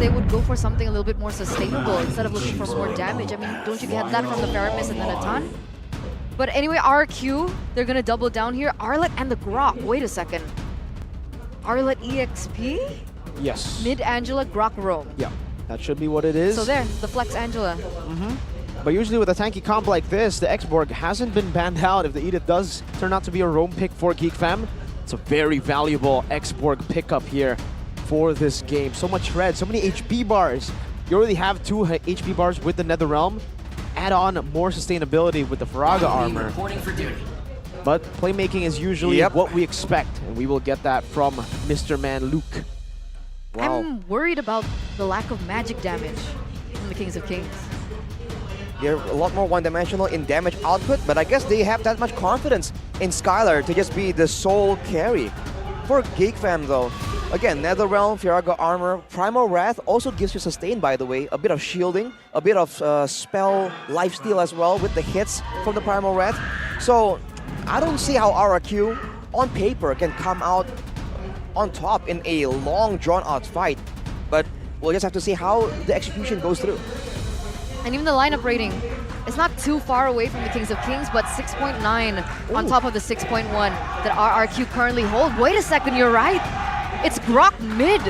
they would go for something a little bit more sustainable instead of looking for more damage. I mean, don't you get that from the Faramis and then a ton? But anyway, RRQ, they're gonna double down here. Arlet and the Grok. Wait a second. Arlet EXP? Yes. Mid Angela, Grok Roam. Yeah, that should be what it is. So there, the Flex Angela. But usually with a tanky comp like this, the X-Borg hasn't been banned out. If the Edith does turn out to be a roam pick for Geek Fam, it's a very valuable X-Borg pickup here for this game. So much red, so many HP bars. You already have 2 HP bars with the NetherRealm. Add on more sustainability with the Faraga armor. But playmaking is usually what we expect, and we will get that from Mr. Man Luke. Wow. I'm worried about the lack of magic damage from the Kings of Kings. They're a lot more one-dimensional in damage output, but I guess they have that much confidence in Skylar to just be the sole carry. For Geek Fam though, again, NetherRealm, Faraga armor, Primal Wrath also gives you sustain, by the way, a bit of shielding, a bit of spell lifesteal as well with the hits from the Primal Wrath. So I don't see how RRQ on paper can come out on top in a long drawn-out fight, but we'll just have to see how the execution goes through. And even the lineup rating, it's not too far away from the Kings of Kings, but 6.9 on top of the 6.1 that RRQ currently hold. Wait a second, you're right. It's Grok mid.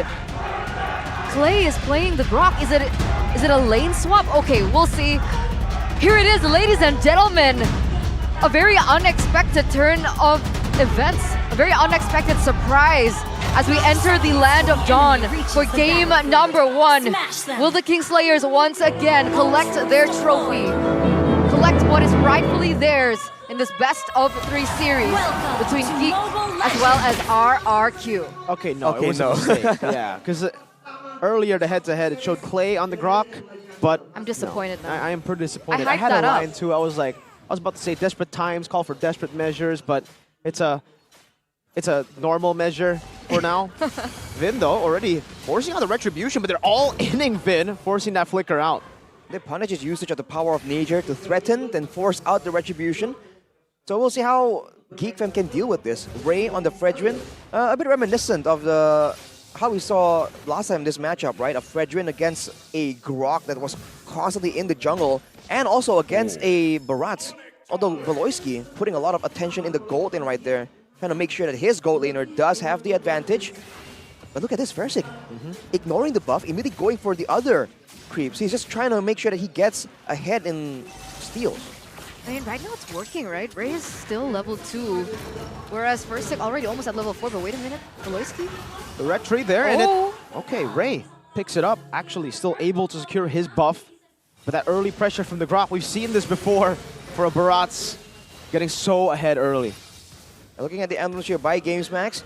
Clay is playing the Grok. Is it a lane swap? Okay, we'll see. Here it is, ladies and gentlemen. A very unexpected turn of events. A very unexpected surprise as we enter the Land of Dawn for game number 1. Will the Kingslayers once again collect their trophy? Collect what is rightfully theirs in this best of 3 series between Geek as well as RRQ. Okay, no, it was a mistake. Yeah, because earlier the head-to-head, it showed Clay on the Grok, but I'm disappointed now. I am pretty disappointed. I had a line up. too. I was about to say desperate times call for desperate measures, but it's a normal measure for now. Vin though already forcing out the retribution, but they're all inning Vin, forcing that flicker out. They punish his usage of the power of nature to threaten and force out the retribution. So we'll see how Geek Fam can deal with this. Ray on the Fredrin, a bit reminiscent of how we saw last time this matchup, right? A Fredrin against a Grok that was constantly in the jungle, and also against a Barat. Although Veloisky putting a lot of attention in the gold lane right there, trying to make sure that his gold laner does have the advantage. But look at this, Versik, ignoring the buff, immediately going for the other creeps. He's just trying to make sure that he gets ahead in steals. I mean, right now it's working, right? Ray is still level 2, whereas Versik already almost at level 4, but wait a minute, Veloisky? The red tree there, and okay, Ray picks it up, actually still able to secure his buff. But that early pressure from the Grok, we've seen this before for a Baratz getting so ahead early. Looking at the emblems here by GamesMax,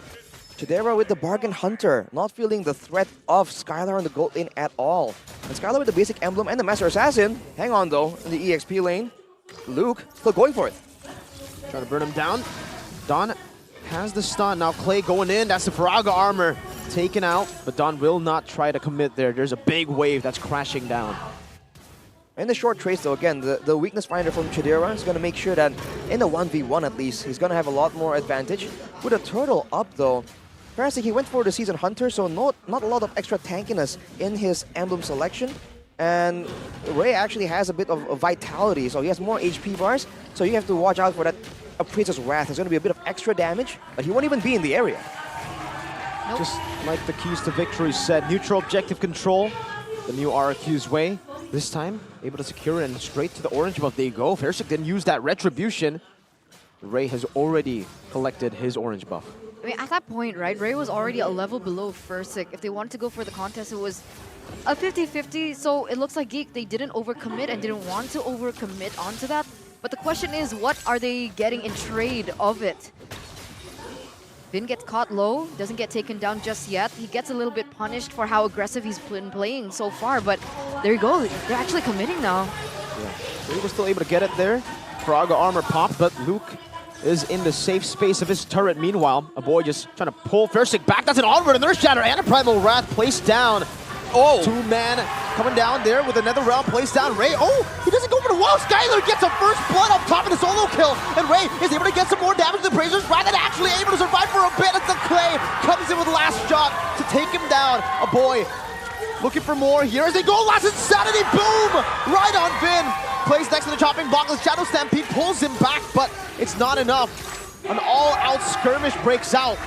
Chidera with the Bargain Hunter, not feeling the threat of Skylar on the gold lane at all. And Skylar with the basic emblem and the Master Assassin. Hang on though, in the EXP lane. Luke still going for it. Trying to burn him down. Don has the stun. Now Clay going in. That's the Faraga armor taken out. But Don will not try to commit there. There's a big wave that's crashing down. In the short trace though, again, the weakness finder from Chidera is going to make sure that in the 1v1 at least, he's going to have a lot more advantage. With a turtle up though, Farsi, he went for the Season Hunter, so not a lot of extra tankiness in his emblem selection. And Ray actually has a bit of vitality, so he has more HP bars, so you have to watch out for that. A Princess Wrath. There's going to be a bit of extra damage, but he won't even be in the area. Nope. Just like the keys to victory said, neutral objective control, the new RRQ's way. This time, able to secure it and straight to the orange buff they go. Versik didn't use that retribution. Ray has already collected his orange buff. I mean, at that point, right, Ray was already a level below Versik. If they wanted to go for the contest, it was a 50-50, so it looks like Geek, they didn't overcommit and didn't want to overcommit onto that. But the question is, what are they getting in trade of it? Vin gets caught low, doesn't get taken down just yet. He gets a little bit punished for how aggressive he's been playing so far, but there you go, they're actually committing now. Yeah, so he was still able to get it there. Faraga armor popped, but Luke is in the safe space of his turret. Meanwhile, a boy just trying to pull Versik back. That's an onward, another shatter, and a Primal Wrath placed down. Oh! 2-man coming down there with another round placed down. Ray, he doesn't go for the wall. Skylar gets a first blood up top of the solo kill. And Ray is able to get some more damage to the Brazers. Rather than actually able to survive for a bit as the Clay comes in with the last shot to take him down. A boy looking for more here as they go. Last Insanity, boom! Right on Vin. Plays next to the chopping block. The Shadow Stampede pulls him back, but it's not enough. An all-out skirmish breaks out.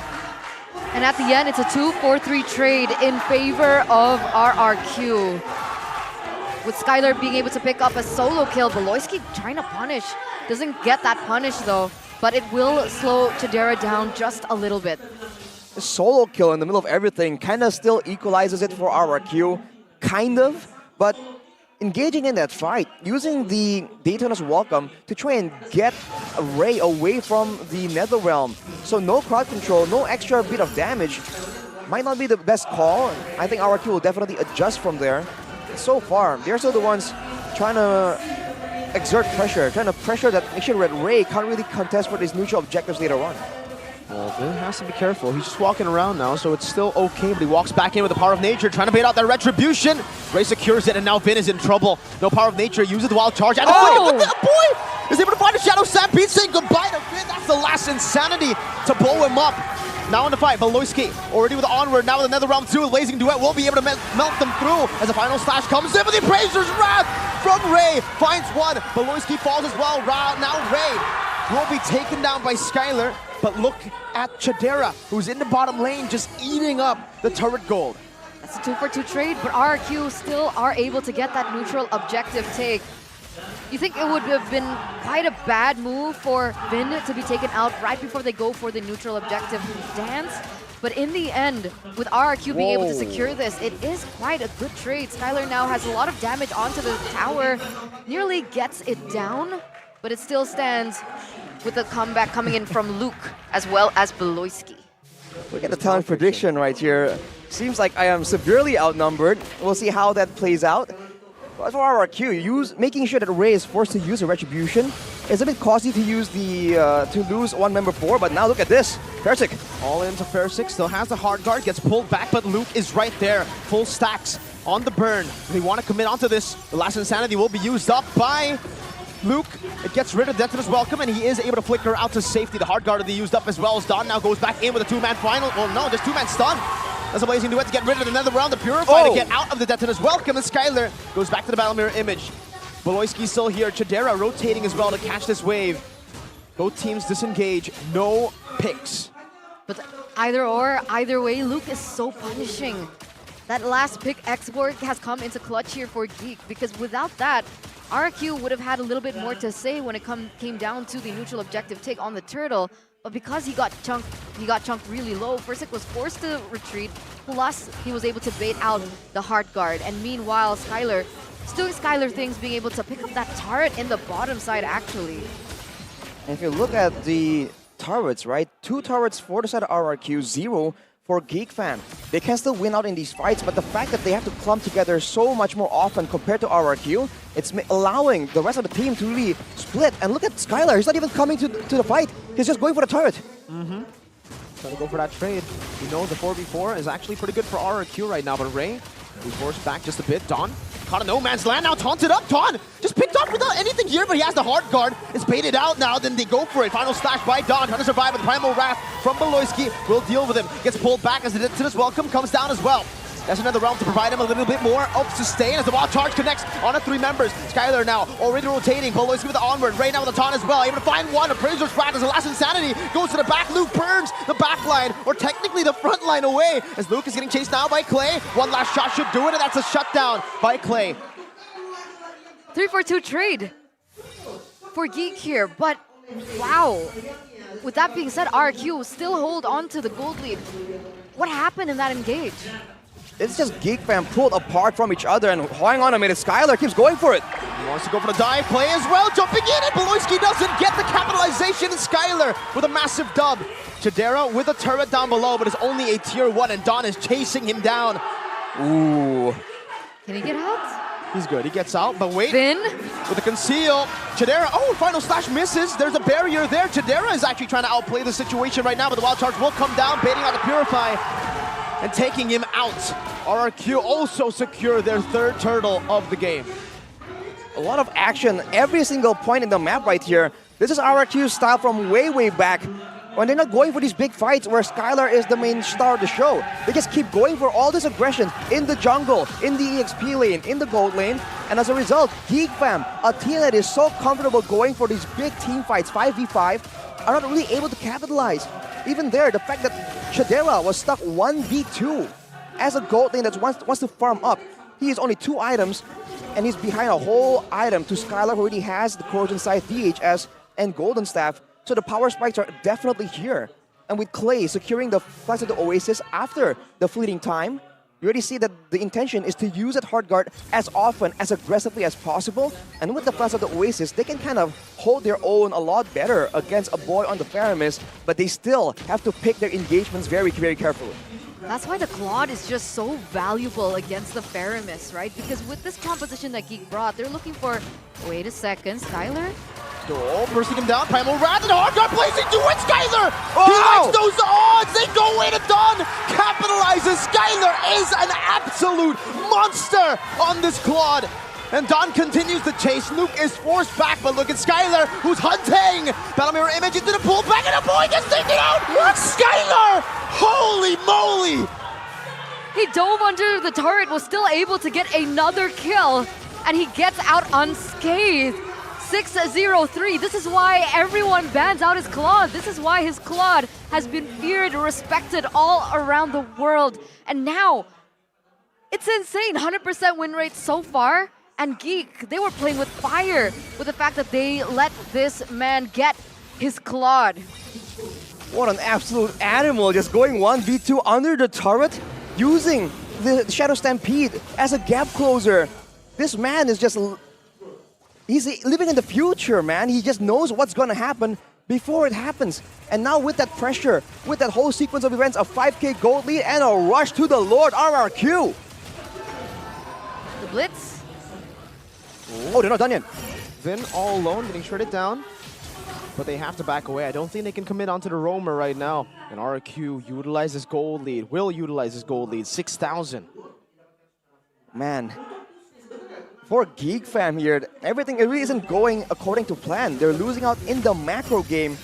And at the end, it's a 2-4-3 trade in favor of RRQ. With Skylar being able to pick up a solo kill, Beloyski trying to punish. Doesn't get that punish though, but it will slow Chidera down just a little bit. The solo kill in the middle of everything kind of still equalizes it for RRQ, kind of, but engaging in that fight, using the Daytona's Welcome to try and get Ray away from the Netherrealm. So no crowd control, no extra bit of damage. Might not be the best call. I think RRQ will definitely adjust from there. So far, they're still the ones trying to exert pressure, trying to pressure that, make sure that Ray can't really contest for these neutral objectives later on. Well, Vin has to be careful. He's just walking around now, so it's still okay, but he walks back in with the Power of Nature, trying to bait out that Retribution. Ray secures it, and now Vin is in trouble. No Power of Nature, uses the Wild Charge, and the boy is able to find a Shadow Stampede, saying goodbye to Vin. That's the last Insanity to blow him up. Now in the fight, Beloyski already with the Onward, now with another round 2, Blazing Duet will be able to melt them through as the final slash comes in, but the Appraiser's Wrath from Ray finds one. Beloyski falls as well. Now Ray will be taken down by Skylar, but look at Chidera, who's in the bottom lane, just eating up the turret gold. That's a 2-for-2 trade, but RRQ still are able to get that neutral objective take. You think it would have been quite a bad move for Vin to be taken out right before they go for the neutral objective dance? But in the end, with RRQ being able to secure this, it is quite a good trade. Skylar now has a lot of damage onto the tower, nearly gets it down, but it still stands with the comeback coming in from Luke as well as Beloyski. Look at the talent prediction right here. Seems like I am severely outnumbered. We'll see how that plays out. But for RRQ, making sure that Ray is forced to use a Retribution is a bit costly to use the to lose one member for, but now look at this. Persik. All into Persik, still has the hard guard, gets pulled back, but Luke is right there. Full stacks on the burn. They want to commit onto this. The last Insanity will be used up by Luke. It gets rid of Detona's Welcome, and he is able to flicker out to safety. The hard guard will be used up as well as Don now goes back in with a two-man final. Well, no, just two-man stun. That's a Blazing Duet to get rid of another round. The Purify to get out of the Detona's Welcome, and Skylar goes back to the Battle Mirror image. Beloyski still here. Chidera rotating as well to catch this wave. Both teams disengage. No picks. But either way, Luke is so punishing. That last pick export has come into clutch here for Geek, because without that, RRQ would have had a little bit more to say when it came down to the neutral objective take on the turtle. But because he got chunked really low, Persik was forced to retreat, plus he was able to bait out the hard guard. And meanwhile, Skylar, just doing Skylar things, being able to pick up that turret in the bottom side actually. And if you look at the turrets, right? 2 turrets for the side of RRQ, 0 for Geek Fam. They can still win out in these fights, but the fact that they have to clump together so much more often compared to RRQ, it's allowing the rest of the team to really split. And look at Skylar, he's not even coming to the fight. He's just going for the turret. Trying to go for that trade. He knows the 4v4 is actually pretty good for RRQ right now, but Ray, we forced back just a bit. Don caught a no man's land, now taunted up. Don just picked up without anything here, but he has the hard guard. It's baited out now, then they go for it. Final slash by Don, trying to survive with Primal Wrath from Beloyski. Will deal with him. Gets pulled back as the Detona's Welcome comes down as well. That's another round to provide him a little bit more of sustain as the Wild Charge connects on 3 members. Skylar now already rotating. Beloyski with the Onward. Ray now with the taunt as well. Able to find one. Appraiser's Wrath as the last Insanity goes to the back. Luke burns the back line, or technically the front line away, as Luke is getting chased now by Clay. One last shot should do it, and that's a shutdown by Clay. 3-4-2 trade for Geek here, but wow. With that being said, RRQ still hold on to the gold lead. What happened in that engage? It's just Geek Fam pulled apart from each other, and hang on a minute, Skylar keeps going for it. He wants to go for the dive play as well, jumping in, and Beloyski doesn't get the capitalization, and Skylar with a massive dub. Chidera with a turret down below, but it's only a tier 1, and Don is chasing him down. Ooh. Can he get out? He's good, he gets out, but wait. Vin? With the conceal, Chidera, final slash misses. There's a barrier there. Chidera is actually trying to outplay the situation right now, but the Wild Charge will come down, baiting out the Purify and taking him out. RRQ also secure their 3rd turtle of the game. A lot of action every single point in the map right here. This is RRQ's style from way, way back. when they're not going for these big fights where Skylar is the main star of the show. They just keep going for all this aggression in the jungle, in the EXP lane, in the gold lane. And as a result, Geek Fam, a team that is so comfortable going for these big team fights, 5v5, are not really able to capitalize. Even there, the fact that Chidera was stuck 1v2 as a gold lane that wants to farm up. He has only 2 items, and he's behind a whole item to Skylar, who already has the Corrosion Scythe, DHS, and Golden Staff. So the power spikes are definitely here. And with Clay securing the flash of the Oasis after the fleeting time, you already see that the intention is to use that hard guard as often, as aggressively as possible. And with the flash of the Oasis, they can kind of hold their own a lot better against a boy on the Faramis, but they still have to pick their engagements very, very carefully. That's why the Claude is just so valuable against the Faramis, right? Because with this composition that Geek brought, they're looking for, wait a second, Skylar? Oh, bursting him down, Primal Wrath, and hard guard placing to it, Skylar! Oh! He likes those odds, they go away to Don, capitalizes, Skylar is an absolute monster on this Claude. And Don continues the chase, Nuke is forced back, but look at Skylar, who's hunting! Battle Mirror Image into the pool, back and the boy gets taken out! What? Skylar! Holy moly! He dove under the turret, was still able to get another kill, and he gets out unscathed. 6-0-3. This is why everyone bans out his Claude. This is why his Claude has been feared, respected all around the world. And now, it's insane. 100% win rate so far. And Geek, they were playing with fire with the fact that they let this man get his Claude. What an absolute animal, just going 1v2 under the turret, using the Shadow Stampede as a gap closer. This man is just... He's living in the future, man. He just knows what's going to happen before it happens. And now with that pressure, with that whole sequence of events, a 5k gold lead and a rush to the Lord RRQ. The Blitz. Oh, they're not done yet. Vin all alone, getting shredded down. But they have to back away. I don't think they can commit onto the roamer right now. And RRQ utilizes gold lead, will utilize his gold lead, 6,000. Man. For Geek Fam here, everything it really isn't going according to plan. They're losing out in the macro game,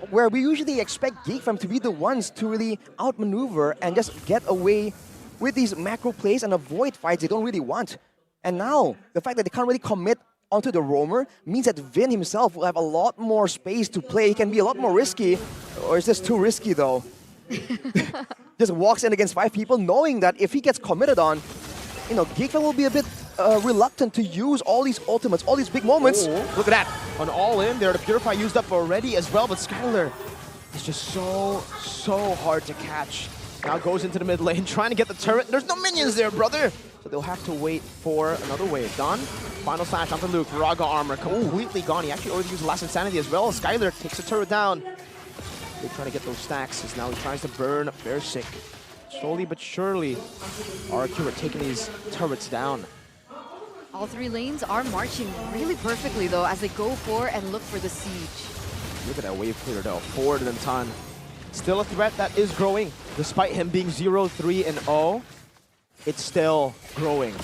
where we usually expect Geek Fam to be the ones to really outmaneuver and just get away with these macro plays and avoid fights they don't really want. And now, the fact that they can't really commit onto the roamer means that Vin himself will have a lot more space to play. He can be a lot more risky, or is this too risky though? Just walks in against 5 people, knowing that if he gets committed on, you know, Geek Fam will be a bit reluctant to use all these ultimates, all these big moments. Oh. Look at that. An all-in there, the Purify used up already as well, but Skylar is just so hard to catch. Now goes into the mid lane, trying to get the turret. There's no minions there, brother! So they'll have to wait for another wave. Don, final slash onto Luke, Raga armor completely gone. He actually already used Last Insanity as well. Skylar takes the turret down. They're trying to get those stacks as now he tries to burn Bearsick. Slowly but surely, RRQ are taking these turrets down. All 3 lanes are marching really perfectly though as they go for and look for the siege. Look at that wave clear though, forward and ton. Still a threat that is growing. Despite him being 0-3-0, it's still growing.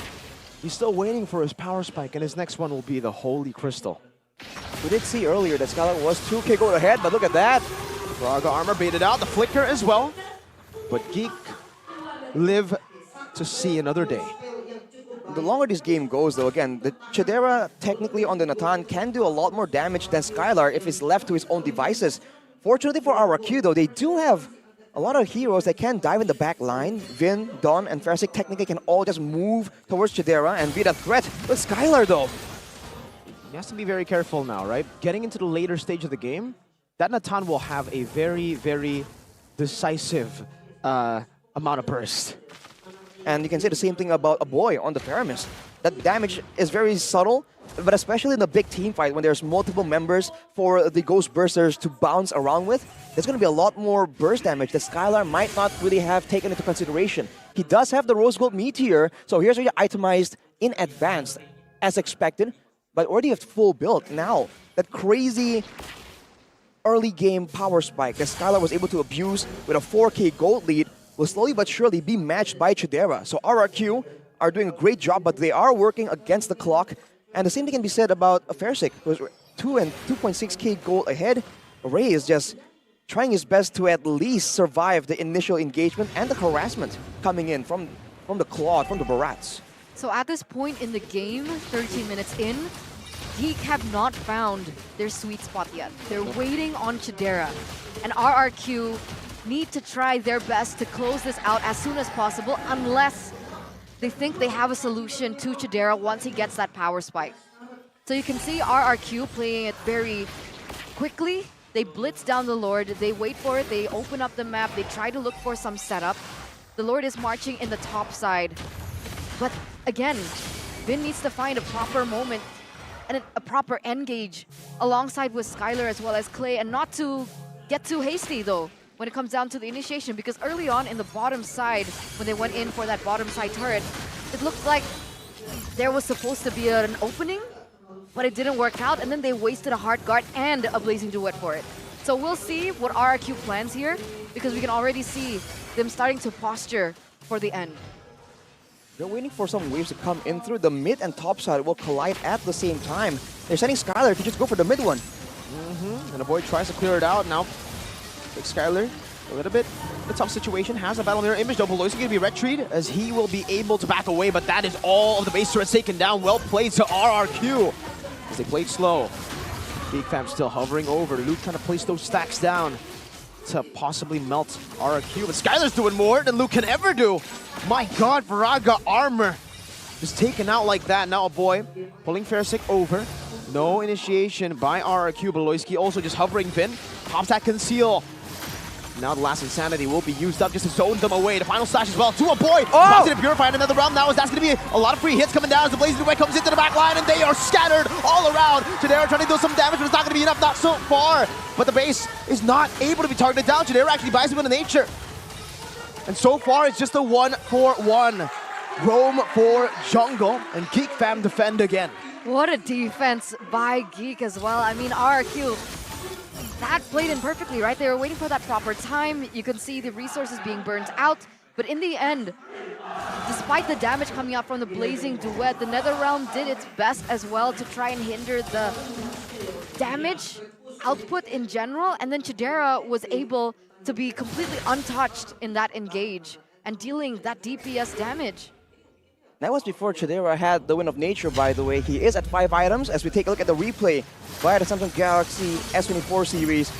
He's still waiting for his power spike, and his next one will be the Holy Crystal. We did see earlier that Skylar was 2k gold ahead, but look at that. Raga armor baited out, the flicker as well. But Geek live to see another day. The longer this game goes though, again, the Chidera technically on the Natan can do a lot more damage than Skylar if he's left to his own devices. Fortunately for RRQ though, they do have a lot of heroes that can dive in the back line. Vin, Don, and Farsick technically can all just move towards Chidera and be that threat. But Skylar though, He has to be very careful now, right? Getting into the later stage of the game, that Natan will have a very decisive amount of burst. and you can say the same thing about a boy on the Faramis. That damage is very subtle, but especially in a big team fight when there's multiple members for the Ghost Bursters to bounce around with, there's going to be a lot more burst damage that Skylar might not really have taken into consideration. He does have the Rose Gold Meteor, so here's already itemized in advance as expected, but already a full build. Now, that crazy early game power spike that Skylar was able to abuse with a 4k gold lead will slowly but surely be matched by Chidera. So RRQ are doing a great job, but they are working against the clock. And the same thing can be said about Farsick, who was 2 and 2.6k gold ahead. Ray is just trying his best to at least survive the initial engagement and the harassment coming in from the Claude, from the Barats. So at this point in the game, 13 minutes in, Geek have not found their sweet spot yet. They're waiting on Chidera. And RRQ need to try their best to close this out as soon as possible, unless they think they have a solution to Chidera once he gets that power spike. So you can see RRQ playing it very quickly. They blitz down the Lord, they wait for it, they open up the map, they try to look for some setup. The Lord is marching in the top side. But again, Vin needs to find a proper moment and a proper engage alongside with Skylar as well as Clay, and not to get too hasty though when it comes down to the initiation, because early on in the bottom side, when they went in for that bottom side turret, it looked like there was supposed to be an opening, but it didn't work out, and then they wasted a hard guard and a blazing duet for it. So we'll see what RRQ plans here, because we can already see them starting to posture for the end. They're waiting for some waves to come in through. The mid and top side will collide at the same time. They're sending Skylar to just go for the mid one. And the boy tries to clear it out. Now, big Skylar, a little bit of a tough situation. Has a battle mirror image, though. Below is going to be retreat, as he will be able to back away, but that is all of the base turrets taken down. Well played to RRQ, as they played slow. Geek Fam still hovering over. Luke trying to place those stacks down to possibly melt RRQ, but Skylar's doing more than Luke can ever do. My God, Viraga armor just taken out like that. Now a boy pulling Fairsick over. No initiation by RRQ. Beloyski also just hovering Vin. Pops that conceal. Now the last insanity will be used up just to zone them away. The final slash as well to a boy. Pops it to Purify in another realm now, as that's going to be a lot of free hits coming down as the Blazing Duet comes into the back line, and they are scattered all around. Chidera trying to do some damage, but it's not going to be enough, not so far. But the base is not able to be targeted down. Chidera actually buys him into nature. And so far, it's just a 1-for-1. Roam for jungle, and Geek Fam defend again. What a defense by Geek as well. I mean, RRQ, that played in perfectly, right? They were waiting for that proper time. You can see the resources being burnt out. But in the end, despite the damage coming out from the Blazing Duet, the NetherRealm did its best as well to try and hinder the damage output in general. And then Chidera was able to be completely untouched in that engage and dealing that DPS damage. That was before Chidera had the Wind of Nature, by the way. He is at 5 items as we take a look at the replay via the Samsung Galaxy S24 series.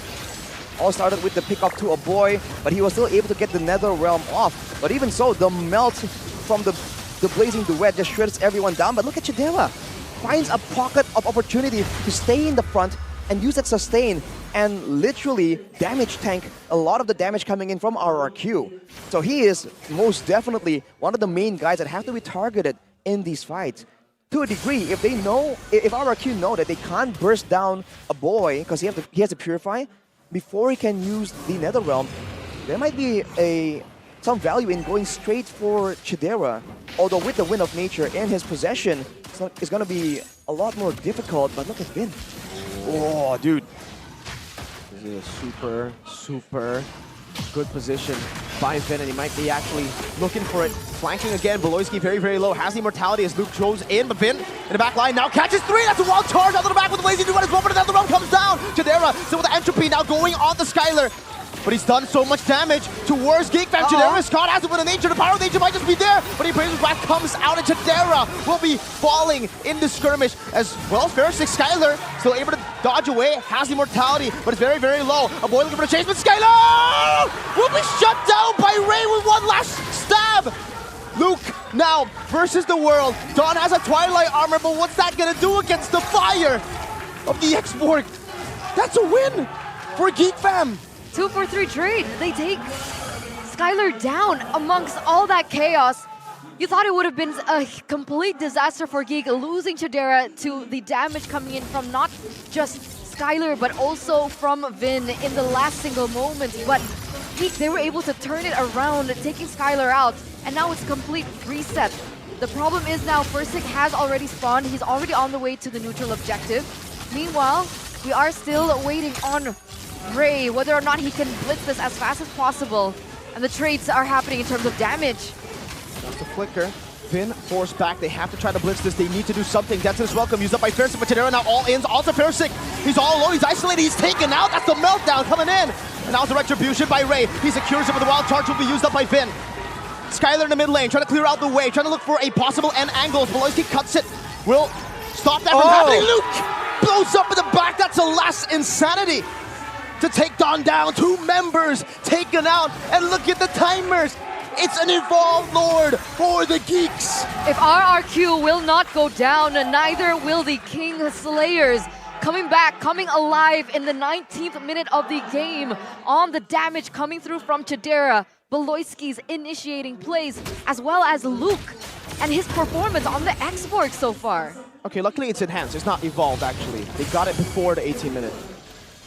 All started with the pickup to a boy, but he was still able to get the NetherRealm off. But even so, the melt from the Blazing Duet just shreds everyone down. But look at Chidera. Finds a pocket of opportunity to stay in the front and use that sustain and literally damage tank a lot of the damage coming in from RRQ. So he is most definitely one of the main guys that have to be targeted in these fights. To a degree, if RRQ know that they can't burst down a boy because he has to Purify before he can use the NetherRealm, there might be some value in going straight for Chidera. Although with the Wind of Nature in his possession, it's going to be a lot more difficult. But look at Vin. Oh, dude. This is a super, super good position by Vin, and he might be actually looking for it. Flanking again, Beloyski very, very low. Has the immortality as Luke goes in, but Vin in the back line now catches 3. That's a wild charge out of the back with the Blazing Duet as well, but another round comes down. Chidera still with the entropy now going on the Skylar. But he's done so much damage towards Geek Fam. Chidera is caught, has it with a nature. The power of nature might just be there, but he brings back, comes out, and Chidera will be falling in the skirmish as well. Fairsick Skylar still able to dodge away, has the immortality, but it's very, very low. A boy looking for a chase, but Skylar will be shut down by Ray with one last stab. Luke now versus the world. Dawn has a Twilight armor, but what's that gonna do against the fire of the X-Borg? That's a win for Geek Fam. 2-for-3 trade. They take Skylar down amongst all that chaos. You thought it would have been a complete disaster for Geek, losing Chidera to the damage coming in from not just Skylar, but also from Vin in the last single moment. But Geek, they were able to turn it around, taking Skylar out, and now it's complete reset. The problem is now Fursick has already spawned. He's already on the way to the neutral objective. Meanwhile, we are still waiting on Ray, whether or not he can blitz this as fast as possible. And the trades are happening in terms of damage. That's the flicker. Vin forced back. They have to try to blitz this. They need to do something. That's his welcome. Used up by Fairsick, but Chidera now all ins. All to Fairsick. He's all alone. He's isolated. He's taken out. That's the meltdown coming in. And now the retribution by Ray. He secures it, but the wild charge will be used up by Vin. Skylar in the mid lane, trying to clear out the way, trying to look for a possible end angle. Beloyski cuts it. Will stop that from happening. Luke blows up in the back. That's a last insanity to take Don down. 2 members taken out. And look at the timers. It's an Evolved Lord for the Geeks. If RRQ will not go down, neither will the King Slayers. Coming back, coming alive in the 19th minute of the game on the damage coming through from Chidera. Beloyski's initiating plays, as well as Luke and his performance on the X-Borg so far. Okay, luckily it's enhanced. It's not evolved, actually. They got it before the 18-minute.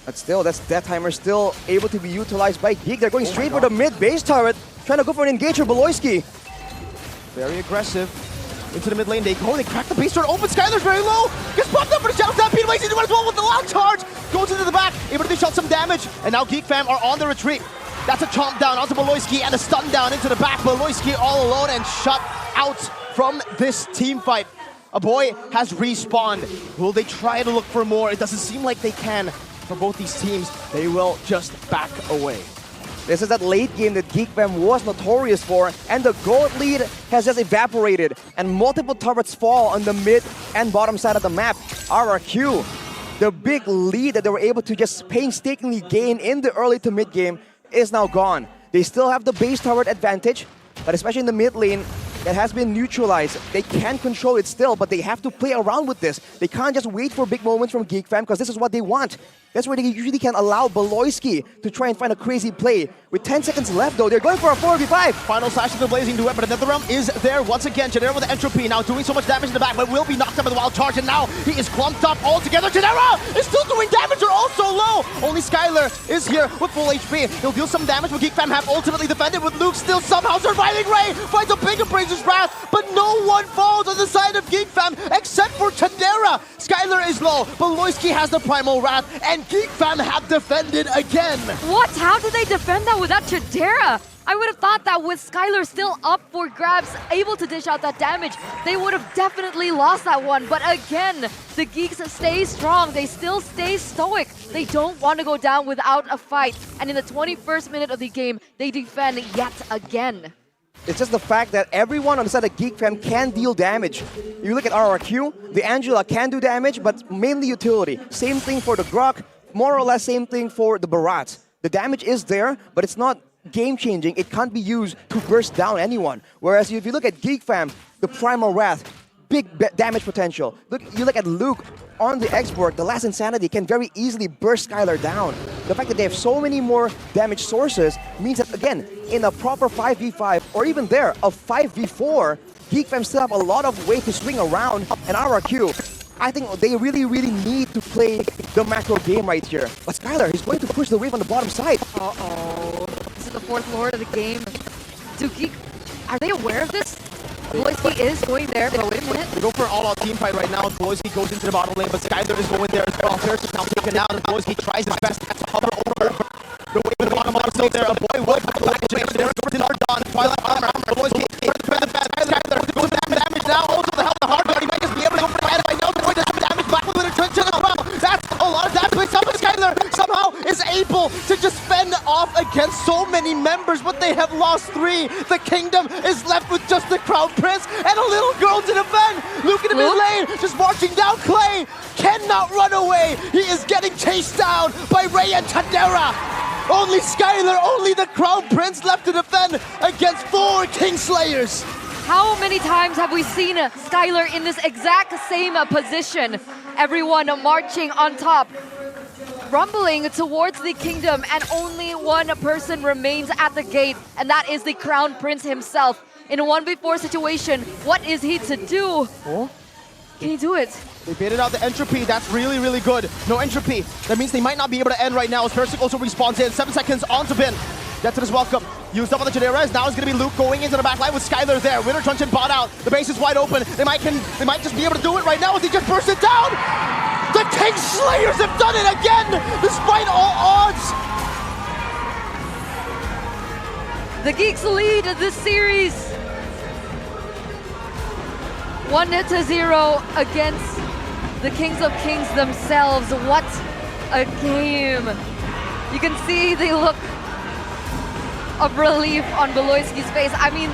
But still, that's Death Timer still able to be utilized by Geek. They're going straight for the mid base turret, trying to go for an engager. Beloyski. Very aggressive. Into the mid lane they go. They crack the base turret open. Skylar's very low. Gets popped up for the Shadow Stampede. Waits to do as well with the loud charge. Goes into the back, able to dish out some damage. And now Geek Fam are on the retreat. That's a chomp down onto Beloyski and a stun down into the back. Beloyski all alone and shut out from this team fight. A boy has respawned. Will they try to look for more? It doesn't seem like they can. For both these teams, they will just back away. This is that late game that Geek Fam was notorious for, and the gold lead has just evaporated, and multiple turrets fall on the mid and bottom side of the map. RRQ, the big lead that they were able to just painstakingly gain in the early to mid game is now gone. They still have the base turret advantage, but especially in the mid lane, that has been neutralized. They can control it still, but they have to play around with this. They can't just wait for big moments from Geek Fam, because this is what they want. That's where they usually can allow Beloyski to try and find a crazy play. With 10 seconds left though, they're going for a 4v5. Final slash to the Blazing Duet, but another realm is there once again. Chidera with the entropy, now doing so much damage in the back, but will be knocked up by the wild charge, and now he is clumped up all together. Chidera is still doing damage, they're all so low. Only Skylar is here with full HP. He'll deal some damage, but Geek Fam have ultimately defended with Luke still somehow surviving. Ray finds a big Abraser's Wrath, but no one falls on the side of Geek Fam except for Chidera. Skylar is low, Beloyski has the Primal Wrath, and Geek Fam have defended again. What? How did they defend that without Chidera? I would have thought that with Skylar still up for grabs, able to dish out that damage, they would have definitely lost that one. But again, the Geeks stay strong. They still stay stoic. They don't want to go down without a fight. And in the 21st minute of the game, they defend yet again. It's just the fact that everyone on the side of Geek Fam can deal damage. You look at RRQ, the Angela can do damage, but mainly utility. Same thing for the Grok, more or less same thing for the Barat. The damage is there, but it's not game-changing. It can't be used to burst down anyone. Whereas if you look at Geek Fam, the Primal Wrath, big damage potential. You look at Luke on the X-Borg, the last Insanity can very easily burst Skylar down. The fact that they have so many more damage sources means that, again, in a proper 5v5, or even there, a 5v4, Geek Fam still have a lot of way to swing around, and RRQ, I think they really, really need to play the macro game right here. But Skylar, he's going to push the wave on the bottom side. Uh-oh. This is the 4th Lord of the game. Do Geek, are they aware of this? Beloyski is going there, but wait a minute. They go for an all-out team fight right now. Beloyski goes into the bottom lane, but Skylar is going there as well. Ferris is now taken out, and Beloyski tries his best to hover over the wave in the bottom lane. Still there, a boy would back to it. There's Bernard Don, Twilight Armor. Beloyski trying to defend the fast. Skylar goes down damage now. Also the help the hard guard. He might just be able to go for the right. I know the boy does some damage back with a trench as well. That's a lot of damage. Skylar somehow is able to just fend off against so many members, but they have lost 3. The kingdom is left with just the Crown Prince and a little girl to defend. Luke in the mid lane, just marching down Clay. Cannot run away. He is getting chased down by Ray and Chidera. Only Skylar, only the Crown Prince left to defend against 4 Kingslayers. How many times have we seen Skylar in this exact same position? Everyone marching on top, rumbling towards the kingdom, and only one person remains at the gate, and that is the Crown Prince himself. In a 1v4 situation, what is he to do? Oh? Can he do it? They baited out the entropy. That's really, really good. No entropy. That means they might not be able to end right now as Persic also respawns in. 7 seconds onto Bin. That's it as welcome. Used up on the Chidera. Now it's going to be Luke going into the back line with Skylar there. Winter Truncheon bought out. The base is wide open. They might just be able to do it right now as he just burst it down. The Kingslayers have done it again, despite all odds. The Geeks lead this series 1-0 against the Kings of Kings themselves. What a game. You can see the look of relief on Beloyski's face. I mean,